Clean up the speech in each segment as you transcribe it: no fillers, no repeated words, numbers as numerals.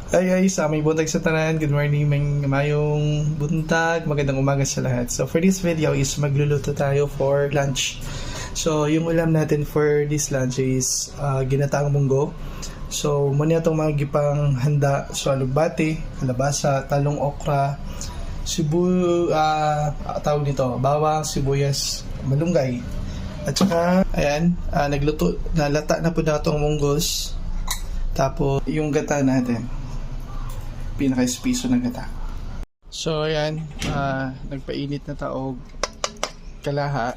Ay, sa aming buntag sa tanan. Good morning, mayong buntag. Magandang umaga sa lahat. So, for this video is magluluto tayo for lunch. So, yung ulam natin for this lunch is ginataang munggo. So, muna itong mga gipang handa. So, alugbati, kalabasa, talong okra, tawag nito, bawang, sibuyas, malunggay. At saka, ayan, nalata na po na itong munggos. Tapos, yung gata natin. Pinaka-espiso ng gata. So, ayan, nagpainit na taog kalaha.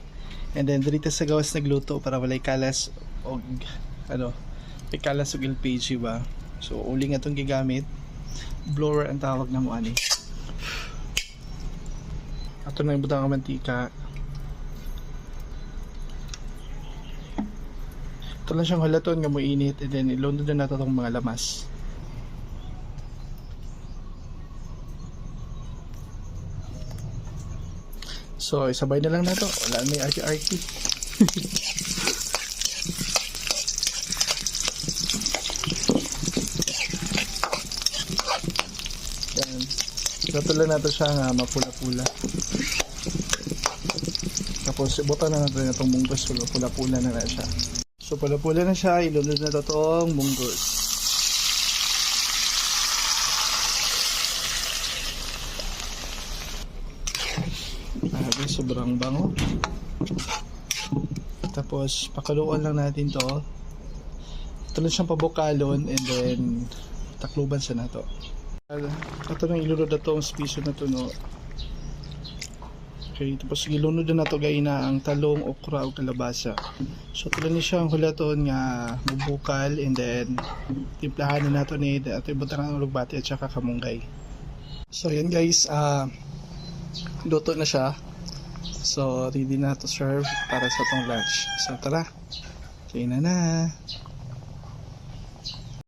And then, dito sa gawas nagluto para walay kalas o may kalas o LPG ba. So, uling itong gigamit. Blower ang tawag na mo ani. Ito na yung butang ng mantika. Ito lang siyang halaton nga mo init. And then, ilunod na natin itong mga lamas. So, isabay na lang na to. Wala may arty-arty. Yan. Natuloy natin siya nga mapula-pula. Tapos, ibutan na natin itong munggos. Pula-pula na siya. So, pula-pula na siya. Ilunod na ito itong munggos. Sobrang bango. Tapos pakaluan lang natin to. Ito lang siyang pabukalon and then takluban siya na to. Ito nang ilunod na to ang spiso na to, no. Okay, tapos ilunod na to gayna ang talong, okra o kalabasa. So ito lang siyang hulaton nga mabukal and then timplahan na nato ni at ibutang ang alugbati at saka kamunggay. So yan guys, luto na siya. So, ready na to serve para sa tong lunch. So, tara. Kain na.